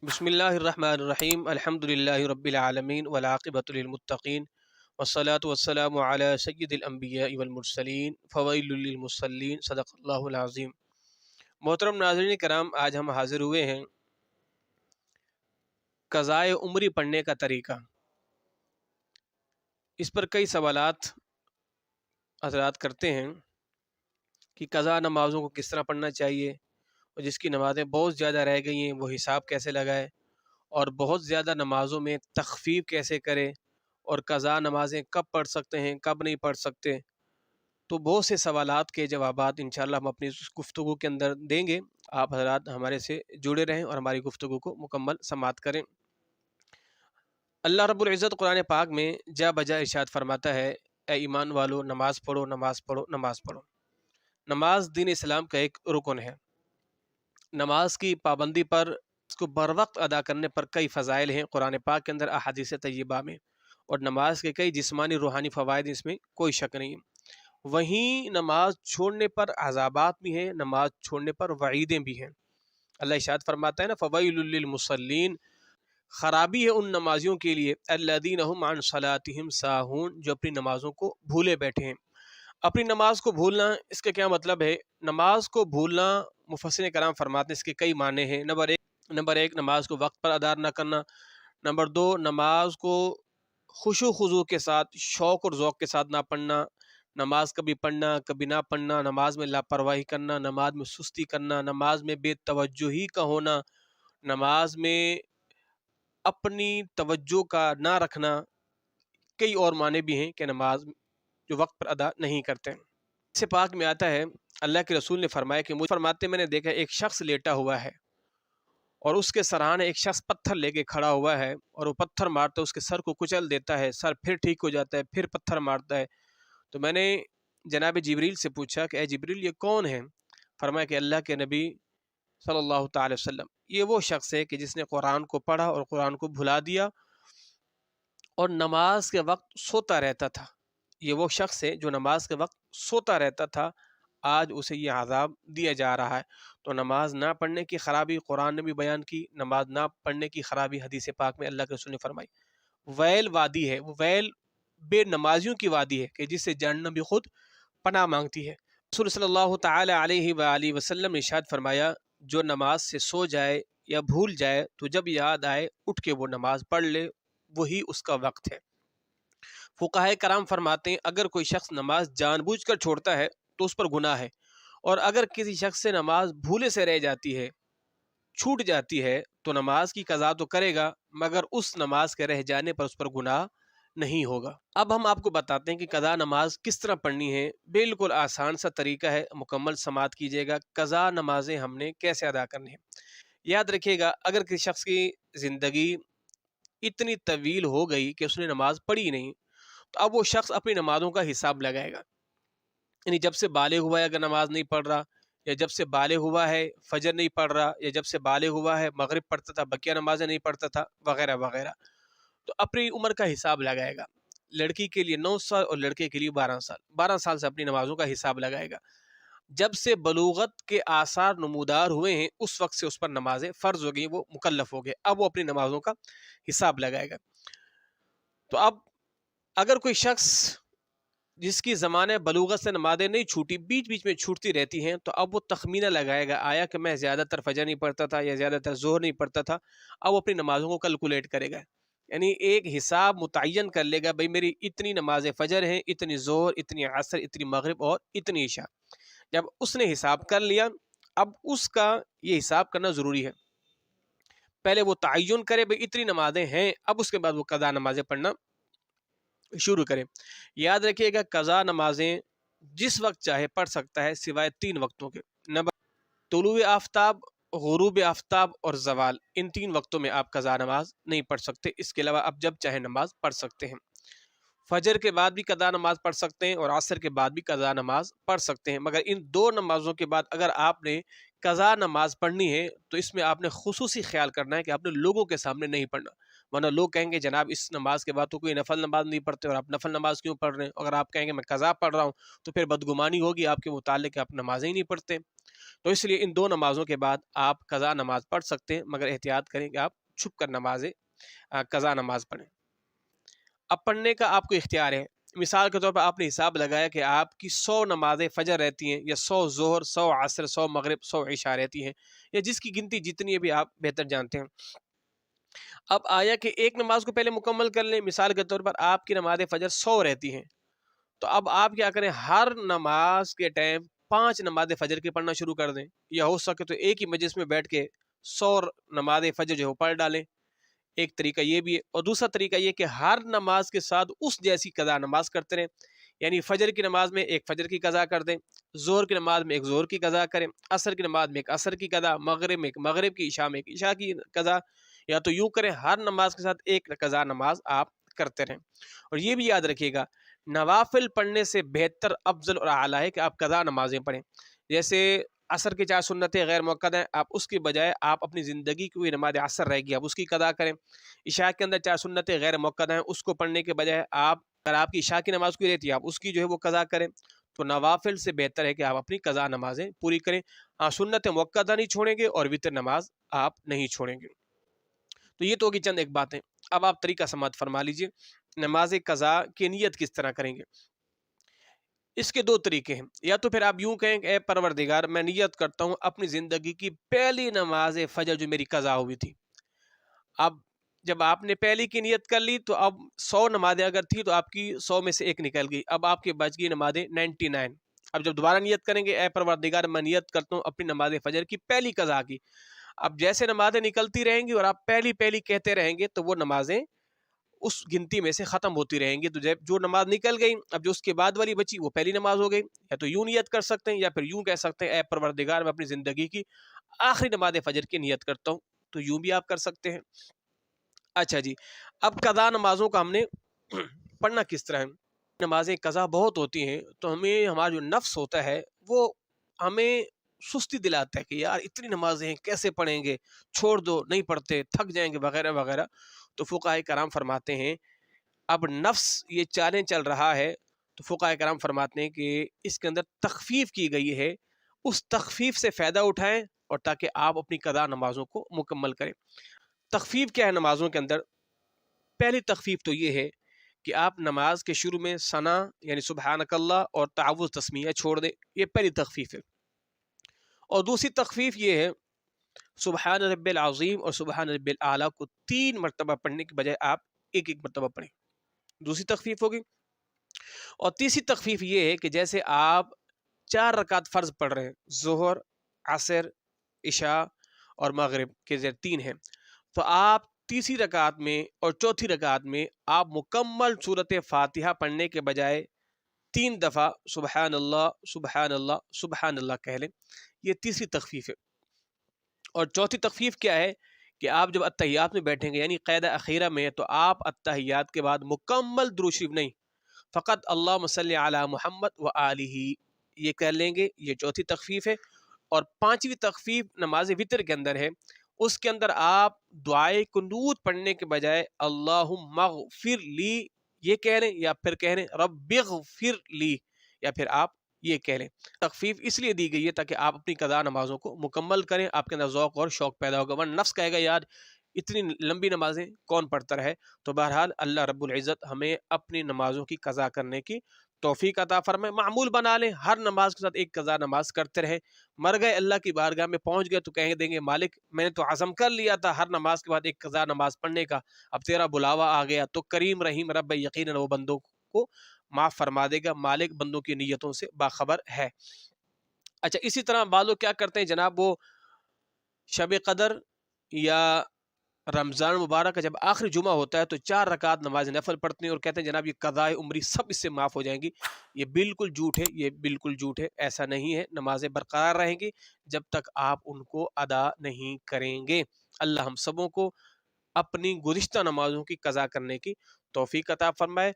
بسم اللہ الرحمن الرحیم الحمدللہ رب العالمین والعاقبۃ للمتقین والصلاة والسلام علی سید الانبیاء والمرسلین فویل للمصلین صدق اللہ العظیم۔ محترم ناظرین کرام، آج ہم حاضر ہوئے ہیں قضائے عمری پڑھنے کا طریقہ۔ اس پر کئی سوالات حضرات کرتے ہیں کہ قضا نمازوں کو کس طرح پڑھنا چاہیے، اور جس کی نمازیں بہت زیادہ رہ گئی ہیں وہ حساب کیسے لگائے، اور بہت زیادہ نمازوں میں تخفیف کیسے کرے، اور قضا نمازیں کب پڑھ سکتے ہیں کب نہیں پڑھ سکتے۔ تو بہت سے سوالات کے جوابات انشاءاللہ ہم اپنی گفتگو کے اندر دیں گے۔ آپ حضرات ہمارے سے جڑے رہیں اور ہماری گفتگو کو مکمل سماعت کریں۔ اللہ رب العزت قرآن پاک میں جا بجا ارشاد فرماتا ہے، اے ایمان والو، نماز پڑھو نماز پڑھو نماز پڑھو۔ نماز دین اسلام کا ایک رکن ہے۔ نماز کی پابندی پر، اس کو بر وقت ادا کرنے پر کئی فضائل ہیں قرآن پاک کے اندر، احادیث طیبہ میں، اور نماز کے کئی جسمانی روحانی فوائد، اس میں کوئی شک نہیں ہے۔ وہیں نماز چھوڑنے پر عذابات بھی ہیں، نماز چھوڑنے پر وعیدیں بھی ہیں۔ اللہ ارشاد فرماتا ہے نا، فویل للمصلین، خرابی ہے ان نمازیوں کے لیے، الذین هم عن صلاتهم ساہون، جو اپنی نمازوں کو بھولے بیٹھے ہیں۔ اپنی نماز کو بھولنا، اس کا کیا مطلب ہے؟ نماز کو بھولنا، مفسرین کرام فرماتے ہیں اس کے کئی معنی ہیں۔ نمبر ایک نماز کو وقت پر ادا نہ کرنا۔ نمبر دو، نماز کو خشوع خضوع کے ساتھ، شوق اور ذوق کے ساتھ نہ پڑھنا۔ نماز کبھی پڑھنا کبھی نہ پڑھنا، نماز میں لاپرواہی کرنا، نماز میں سستی کرنا، نماز میں بے توجہی کا ہونا، نماز میں اپنی توجہ کا نہ رکھنا۔ کئی اور معنی بھی ہیں کہ نماز جو وقت پر ادا نہیں کرتے۔ اس سے پاک میں آتا ہے، اللہ کے رسول نے فرمایا کہ مجھے فرماتے میں نے دیکھا ایک شخص لیٹا ہوا ہے، اور اس کے سرحانے ایک شخص پتھر لے کے کھڑا ہوا ہے، اور وہ پتھر مارتا ہے، اس کے سر کو کچل دیتا ہے، سر پھر ٹھیک ہو جاتا ہے، پھر پتھر مارتا ہے۔ تو میں نے جناب جبریل سے پوچھا کہ اے جبریل، یہ کون ہے؟ فرمایا کہ اللہ کے نبی صلی اللہ تعالی وسلم، یہ وہ شخص ہے کہ جس نے قرآن کو پڑھا اور قرآن کو بھلا دیا اور نماز کے وقت سوتا رہتا تھا۔ یہ وہ شخص ہے جو نماز کے وقت سوتا رہتا تھا، آج اسے یہ عذاب دیا جا رہا ہے۔ تو نماز نہ پڑھنے کی خرابی قرآن نے بھی بیان کی، نماز نہ پڑھنے کی خرابی حدیث پاک میں اللہ کے رسول نے فرمائی۔ ویل وادی ہے، وہ ویل بے نمازیوں کی وادی ہے کہ جس سے جہنم بھی خود پناہ مانگتی ہے۔ رسول صلی اللہ تعالی علیہ وآلہ وسلم نے ارشاد فرمایا، جو نماز سے سو جائے یا بھول جائے تو جب یاد آئے اٹھ کے وہ نماز پڑھ لے، وہی اس کا وقت ہے۔ فقہائے کرام فرماتے ہیں، اگر کوئی شخص نماز جان بوجھ کر چھوڑتا ہے تو اس پر گناہ ہے، اور اگر کسی شخص سے نماز بھولے سے رہ جاتی ہے، چھوٹ جاتی ہے، تو نماز کی قضا تو کرے گا، مگر اس نماز کے رہ جانے پر اس پر گناہ نہیں ہوگا۔ اب ہم آپ کو بتاتے ہیں کہ قضا نماز کس طرح پڑھنی ہے۔ بالکل آسان سا طریقہ ہے، مکمل سماعت کیجیے گا۔ قضا نمازیں ہم نے کیسے ادا کرنی ہے؟ یاد رکھیے گا، اگر کسی شخص کی زندگی اتنی طویل ہو گئی کہ اس نے نماز پڑھی نہیں، تو اب وہ شخص اپنی نمازوں کا حساب لگائے گا۔ یعنی جب سے بالغ ہوا ہے اگر نماز نہیں پڑھ رہا، یا جب سے بالغ ہوا ہے فجر نہیں پڑھ رہا، یا جب سے بالغ ہوا ہے مغرب پڑھتا تھا بقیہ نمازیں نہیں پڑھتا تھا، وغیرہ وغیرہ، تو اپنی عمر کا حساب لگائے گا۔ لڑکی کے لیے 9 سال اور لڑکے کے لیے 12 سال، 12 سال سے اپنی نمازوں کا حساب لگائے گا۔ جب سے بلوغت کے آثار نمودار ہوئے ہیں اس وقت سے اس پر نمازیں فرض ہو گئی، وہ مکلف ہو گئے، اب وہ اپنی نمازوں کا حساب لگائے گا۔ تو اب اگر کوئی شخص جس کی زمانے بلوغت سے نمازیں نہیں چھوٹی، بیچ بیچ میں چھوٹتی رہتی ہیں، تو اب وہ تخمینہ لگائے گا، آیا کہ میں زیادہ تر فجر نہیں پڑھتا تھا یا زیادہ تر ظہر نہیں پڑھتا تھا، اب وہ اپنی نمازوں کو کیلکولیٹ کرے گا، یعنی ایک حساب متعین کر لے گا، بھئی میری اتنی نماز فجر ہیں، اتنی ظہر، اتنی عصر، اتنی مغرب اور اتنی عشاء۔ جب اس نے حساب کر لیا، اب اس کا یہ حساب کرنا ضروری ہے۔ پہلے وہ تعین کرے بھئی اتنی نمازیں ہیں، اب اس کے بعد وہ قضا نمازیں پڑھنا شروع کرے۔ یاد رکھیے گا، قضا نمازیں جس وقت چاہے پڑھ سکتا ہے سوائے 3 وقتوں کے۔ نمبر طلوع آفتاب، غروب آفتاب اور زوال، ان 3 وقتوں میں آپ قضا نماز نہیں پڑھ سکتے، اس کے علاوہ آپ جب چاہے نماز پڑھ سکتے ہیں۔ فجر کے بعد بھی قضا نماز پڑھ سکتے ہیں اور عصر کے بعد بھی قضا نماز پڑھ سکتے ہیں، مگر ان 2 نمازوں کے بعد اگر آپ نے قضا نماز پڑھنی ہے تو اس میں آپ نے خصوصی خیال کرنا ہے کہ آپ نے لوگوں کے سامنے نہیں پڑھنا، ورنہ لوگ کہیں گے جناب اس نماز کے بعد تو کوئی نفل نماز نہیں پڑھتے اور آپ نفل نماز کیوں پڑھ رہے ہیں؟ اگر آپ کہیں گے میں قضا پڑھ رہا ہوں تو پھر بدگمانی ہوگی آپ کے متعلق کہ آپ نمازیں ہی نہیں پڑھتے۔ تو اس لیے ان دو نمازوں کے بعد آپ قضا نماز پڑھ سکتے ہیں، مگر احتیاط کریں کہ آپ چھپ کر قضا نماز پڑھیں۔ اب پڑھنے کا آپ کو اختیار ہے۔ مثال کے طور پر آپ نے حساب لگایا کہ آپ کی 100 نمازیں فجر رہتی ہیں، یا 100 ظہر، 100 عصر، 100 مغرب، 100 عشاء رہتی ہیں، یا جس کی گنتی جتنی بھی آپ بہتر جانتے ہیں۔ اب آیا کہ ایک نماز کو پہلے مکمل کر لیں۔ مثال کے طور پر آپ کی نماز فجر 100 رہتی ہیں، تو اب آپ کیا کریں، ہر نماز کے ٹائم 5 نماز فجر کی پڑھنا شروع کر دیں، یا ہو سکے تو ایک ہی مجلس میں بیٹھ کے 100 نماز فجر جو ہے پڑھ ڈالیں۔ ایک طریقہ یہ بھی ہے، اور دوسرا طریقہ یہ کہ ہر نماز کے ساتھ اس جیسی قضا نماز کرتے رہیں، یعنی فجر کی نماز میں ایک فجر کی قضا کر دیں، ظہر کی نماز میں ایک ظہر کی قضا کریں، عصر کی نماز میں ایک عصر کی قضا، مغرب میں ایک مغرب کی، عشاء میں ایک عشاء کی قضا، یا تو یوں کریں ہر نماز کے ساتھ ایک قضا نماز آپ کرتے رہیں۔ اور یہ بھی یاد رکھیے گا، نوافل پڑھنے سے بہتر، افضل اور اعلیٰ ہے کہ آپ قضا نمازیں پڑھیں۔ جیسے عصر کی 4 سنتیں غیر موقع ہیں، آپ اس کی بجائے آپ اپنی زندگی کی کوئی نماز عصر رہ گی آپ اس کی قضا کریں۔ عشاء کے اندر 4 سنتیں غیر موقع ہیں، اس کو پڑھنے کے بجائے اگر آپ کی عشاء کی نماز کوئی رہتی ہے آپ اس کی جو ہے وہ قضا کریں۔ تو نوافل سے بہتر ہے کہ آپ اپنی قضا نمازیں پوری کریں۔ سنت موقع نہیں چھوڑیں گے، اور وتر نماز آپ نہیں چھوڑیں گے۔ تو یہ تو ہوگی چند ایک باتیں۔ اب آپ طریقہ سماعت فرما لیجئے، نماز قضا کی نیت کس طرح کریں گے۔ اس کے 2 طریقے ہیں، یا تو پھر آپ یوں کہیں کہ اے پروردگار، میں نیت کرتا ہوں اپنی زندگی کی پہلی نماز فجر جو میری قضا ہوئی تھی، اب جب آپ نے پہلی کی نیت کر لی تو اب 100 نمازیں اگر تھی تو آپ کی 100 میں سے ایک نکل گئی، اب آپ کے بچ گئی نمازیں 99۔ اب جب دوبارہ نیت کریں گے، اے پروردگار میں نیت کرتا ہوں اپنی نماز فجر کی پہلی قضا کی، اب جیسے نمازیں نکلتی رہیں گی اور آپ پہلی پہلی کہتے رہیں گے تو وہ نمازیں اس گنتی میں سے ختم ہوتی رہیں گی۔ تو جب جو نماز نکل گئی، اب جو اس کے بعد والی بچی وہ پہلی نماز ہو گئی۔ یا تو یوں نیت کر سکتے ہیں، یا پھر یوں کہہ سکتے ہیں اے پروردگار میں اپنی زندگی کی آخری نماز فجر کی نیت کرتا ہوں، تو یوں بھی آپ کر سکتے ہیں۔ اچھا جی، اب قضا نمازوں کا ہم نے پڑھنا کس طرح ہے۔ نمازیں قضا بہت ہوتی ہیں تو ہمیں ہمارا جو نفس ہوتا ہے وہ ہمیں سستی دلاتا ہے کہ یار اتنی نمازیں کیسے پڑھیں گے، چھوڑ دو، نہیں پڑھتے، تھک جائیں گے، وغیرہ وغیرہ۔ تو فقہاء کرام فرماتے ہیں اب نفس یہ چالیں چل رہا ہے، تو فقہاء کرام فرماتے ہیں کہ اس کے اندر تخفیف کی گئی ہے، اس تخفیف سے فائدہ اٹھائیں اور تاکہ آپ اپنی قضا نمازوں کو مکمل کریں۔ تخفیف کیا ہے نمازوں کے اندر؟ پہلی تخفیف تو یہ ہے کہ آپ نماز کے شروع میں ثنا یعنی سبحانک اللہ اور تعوذ تسمیہ چھوڑ دیں، یہ پہلی تخفیف ہے۔ اور دوسری تخفیف یہ ہے سبحان رب العظیم اور سبحان رب الاعلیٰ کو 3 مرتبہ پڑھنے کی بجائے آپ ایک ایک مرتبہ پڑھیں، دوسری تخفیف ہوگی۔ اور تیسری تخفیف یہ ہے کہ جیسے آپ 4 رکعت فرض پڑھ رہے ہیں، ظہر، عصر، عشاء اور مغرب کے 3 ہیں، تو آپ تیسری رکعت میں اور چوتھی رکعت میں آپ مکمل سورت فاتحہ پڑھنے کے بجائے 3 دفعہ سبحان اللہ سبحان اللہ سبحان اللہ کہہ لیں، یہ تیسری تخفیف ہے۔ اور چوتھی تخفیف کیا ہے کہ آپ جب اتحیات میں بیٹھیں گے یعنی قیدہ اخیرہ میں، تو آپ اتحیات کے بعد مکمل درود شریف نہیں، فقط اللہم صلی علی محمد و آلہ یہ کہہ لیں گے، یہ چوتھی تخفیف ہے۔ اور 5ویں تخفیف نماز وتر کے اندر ہے، اس کے اندر آپ دعائے قنوت پڑھنے کے بجائے اللہم اغفر لی یہ کہہ لیں، یا پھر کہہ لیں رب اغفر لی، یا پھر آپ یہ کہہ لیں۔ تخفیف اس لیے دی گئی ہے تاکہ آپ اپنی قضا نمازوں کو مکمل کریں، آپ کے اندر ذوق اور شوق پیدا ہوگا، ورنہ نفس کہے گا یار اتنی لمبی نمازیں کون پڑھتا رہے۔ تو بہرحال اللہ رب العزت ہمیں اپنی نمازوں کی قضا کرنے کی توفیق عطا فرمائے، معمول بنا لیں، ہر نماز کے ساتھ ایک قضا نماز کرتے رہیں۔ مر گئے، اللہ کی بارگاہ میں پہنچ گئے تو کہیں دیں گے مالک میں نے تو عزم کر لیا تھا ہر نماز کے بعد ایک قضا نماز پڑھنے کا، اب تیرا بلاوا آ گیا، تو کریم رحیم رب یقیناً وہ بندوں کو معاف فرما دے گا، مالک بندوں کی نیتوں سے باخبر ہے۔ اچھا، اسی طرح بعض لوگ کیا کرتے ہیں جناب، وہ شب قدر یا رمضان مبارک کا جب آخری جمعہ ہوتا ہے تو 4 رکعت نماز نفل پڑھتے ہیں اور کہتے ہیں جناب یہ قضائے عمری سب اس سے معاف ہو جائیں گی۔ یہ بالکل جھوٹ ہے، یہ بالکل جھوٹ ہے، ایسا نہیں ہے۔ نمازیں برقرار رہیں گی جب تک آپ ان کو ادا نہیں کریں گے۔ اللہ ہم سبوں کو اپنی گزشتہ نمازوں کی قضا کرنے کی توفیق عطا فرمائے۔